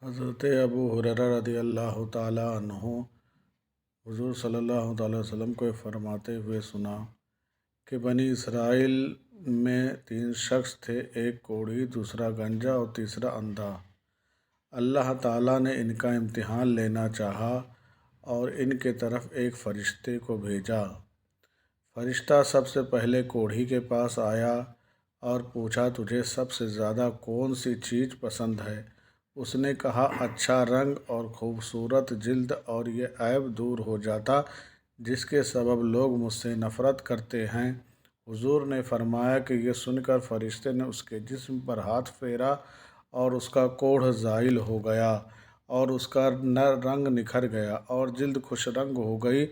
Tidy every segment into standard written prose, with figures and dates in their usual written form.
حضرت ابو ہریرہ رضی اللہ تعالیٰ عنہ حضور صلی اللہ تعالیٰ وسلم کو فرماتے ہوئے سنا کہ بنی اسرائیل میں 3 شخص تھے، ایک کوڑھی، دوسرا گنجا اور تیسرا اندھا۔ اللہ تعالیٰ نے ان کا امتحان لینا چاہا اور ان کے طرف ایک فرشتے کو بھیجا۔ فرشتہ سب سے پہلے کوڑھی کے پاس آیا اور پوچھا، تجھے سب سے زیادہ کون سی چیز پسند ہے؟ اس نے کہا، اچھا رنگ اور خوبصورت جلد، اور یہ عیب دور ہو جاتا جس کے سبب لوگ مجھ سے نفرت کرتے ہیں۔ حضور نے فرمایا کہ یہ سن کر فرشتے نے اس کے جسم پر ہاتھ پھیرا اور اس کا کوڑھ زائل ہو گیا اور اس کا رنگ نکھر گیا اور جلد خوش رنگ ہو گئی۔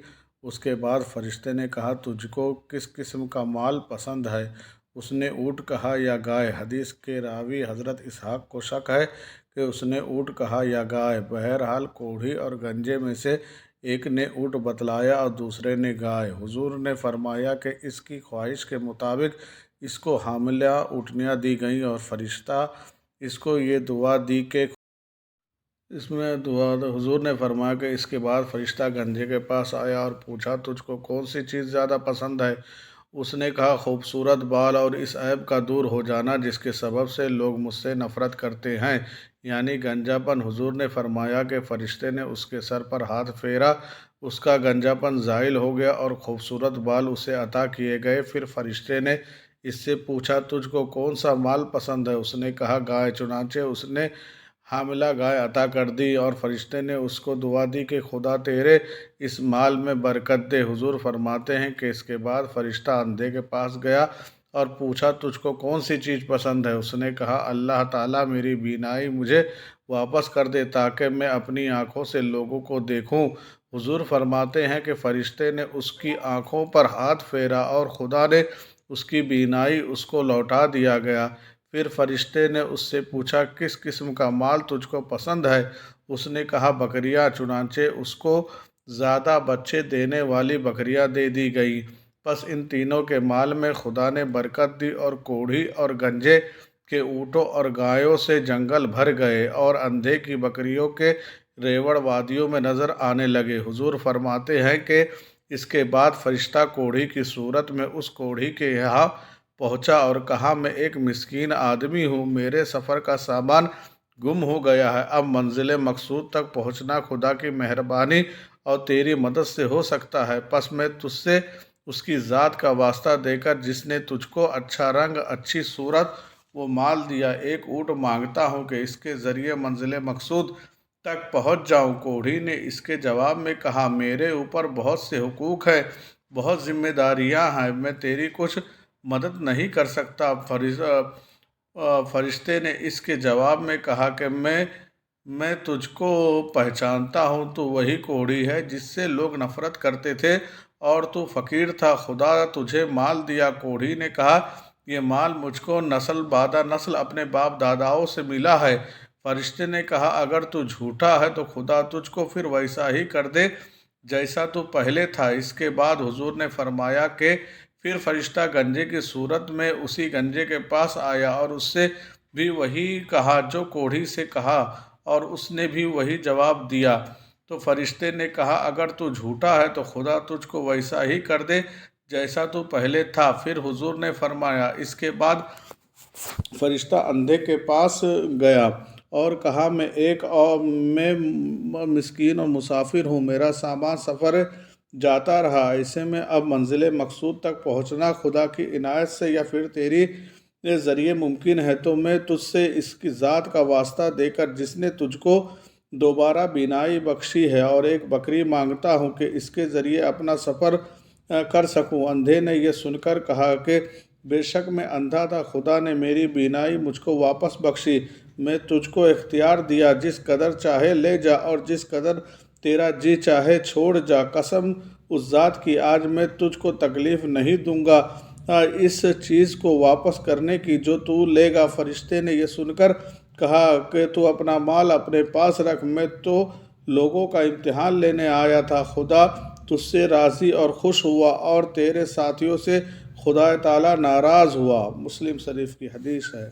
اس کے بعد فرشتے نے کہا، تجھ کو کس قسم کا مال پسند ہے؟ اس نے اونٹ کہا یا گائے؟ حدیث کے راوی حضرت اسحاق کو شک ہے کہ اس نے اونٹ کہا یا گائے۔ بہرحال کوڑھی اور گنجے میں سے ایک نے اونٹ بتلایا اور دوسرے نے گائے۔ حضور نے فرمایا کہ اس کی خواہش کے مطابق اس کو حاملہ اونٹنیاں دی گئیں اور فرشتہ اس کو یہ دعا دی کہ حضور نے فرمایا کہ اس کے بعد فرشتہ گنجے کے پاس آیا اور پوچھا، تجھ کو کون سی چیز زیادہ پسند ہے؟ اس نے کہا، خوبصورت بال اور اس عیب کا دور ہو جانا جس کے سبب سے لوگ مجھ سے نفرت کرتے ہیں، یعنی گنجا پن۔ حضور نے فرمایا کہ فرشتے نے اس کے سر پر ہاتھ پھیرا، اس کا گنجا پن زائل ہو گیا اور خوبصورت بال اسے عطا کیے گئے۔ پھر فرشتے نے اس سے پوچھا، تجھ کو کون سا مال پسند ہے؟ اس نے کہا، گائے۔ چنانچہ اس نے حاملہ گائے عطا کر دی اور فرشتے نے اس کو دعا دی کہ خدا تیرے اس مال میں برکت دے۔ حضور فرماتے ہیں کہ اس کے بعد فرشتہ اندھے کے پاس گیا اور پوچھا، تجھ کو کون سی چیز پسند ہے؟ اس نے کہا، اللہ تعالیٰ میری بینائی مجھے واپس کر دے تاکہ میں اپنی آنکھوں سے لوگوں کو دیکھوں۔ حضور فرماتے ہیں کہ فرشتے نے اس کی آنکھوں پر ہاتھ پھیرا اور خدا نے اس کی بینائی اس کو لوٹا دیا گیا۔ پھر فرشتے نے اس سے پوچھا، کس قسم کا مال تجھ کو پسند ہے؟ اس نے کہا، بکریاں۔ چنانچہ اس کو زیادہ بچے دینے والی بکریاں دے دی گئیں۔ پس ان تینوں کے مال میں خدا نے برکت دی اور کوڑھی اور گنجے کے اونٹوں اور گایوں سے جنگل بھر گئے اور اندھے کی بکریوں کے ریوڑ وادیوں میں نظر آنے لگے۔ حضور فرماتے ہیں کہ اس کے بعد فرشتہ کوڑھی کی صورت میں اس کوڑھی کے یہاں پہنچا اور کہا، میں ایک مسکین آدمی ہوں، میرے سفر کا سامان گم ہو گیا ہے۔ اب منزل مقصود تک پہنچنا خدا کی مہربانی اور تیری مدد سے ہو سکتا ہے، پس میں تجھ سے اس کی ذات کا واسطہ دے کر جس نے تجھ کو اچھا رنگ، اچھی صورت و مال دیا، ایک اونٹ مانگتا ہوں کہ اس کے ذریعے منزل مقصود تک پہنچ جاؤں۔ کوڑھی نے اس کے جواب میں کہا، میرے اوپر بہت سے حقوق ہیں، بہت ذمہ داریاں ہیں، میں تیری کچھ مدد نہیں کر سکتا۔ فرشتے نے اس کے جواب میں کہا کہ میں تجھ کو پہچانتا ہوں، تو وہی کوڑھی ہے جس سے لوگ نفرت کرتے تھے اور تو فقیر تھا، خدا تجھے مال دیا۔ کوڑھی نے کہا، یہ مال مجھ کو نسل بعد نسل اپنے باپ داداؤں سے ملا ہے۔ فرشتے نے کہا، اگر تو جھوٹا ہے تو خدا تجھ کو پھر ویسا ہی کر دے جیسا تو پہلے تھا۔ اس کے بعد حضور نے فرمایا کہ پھر فرشتہ گنجے کی صورت میں اسی گنجے کے پاس آیا اور اس سے بھی وہی کہا جو کوڑھی سے کہا، اور اس نے بھی وہی جواب دیا۔ تو فرشتے نے کہا، اگر تو جھوٹا ہے تو خدا تجھ کو ویسا ہی کر دے جیسا تو پہلے تھا۔ پھر حضور نے فرمایا، اس کے بعد فرشتہ اندھے کے پاس گیا اور کہا، میں مسکین اور مسافر ہوں، میرا سامان سفر جاتا رہا، ایسے میں اب منزل مقصود تک پہنچنا خدا کی عنایت سے یا پھر تیری ذریعے ممکن ہے، تو میں تجھ سے اس کی ذات کا واسطہ دے کر جس نے تجھ کو دوبارہ بینائی بخشی ہے اور ایک بکری مانگتا ہوں کہ اس کے ذریعے اپنا سفر کر سکوں۔ اندھے نے یہ سن کر کہا کہ بے شک میں اندھا تھا، خدا نے میری بینائی مجھ کو واپس بخشی، میں تجھ کو اختیار دیا، جس قدر چاہے لے جا اور جس قدر تیرا جی چاہے چھوڑ جا، قسم اس ذات کی آج میں تجھ کو تکلیف نہیں دوں گا اس چیز کو واپس کرنے کی جو تو لے گا۔ فرشتے نے یہ سن کر کہا کہ تو اپنا مال اپنے پاس رکھ، میں تو لوگوں کا امتحان لینے آیا تھا، خدا تجھ سے راضی اور خوش ہوا اور تیرے ساتھیوں سے خدا تعالیٰ ناراض ہوا۔ مسلم شریف کی حدیث ہے۔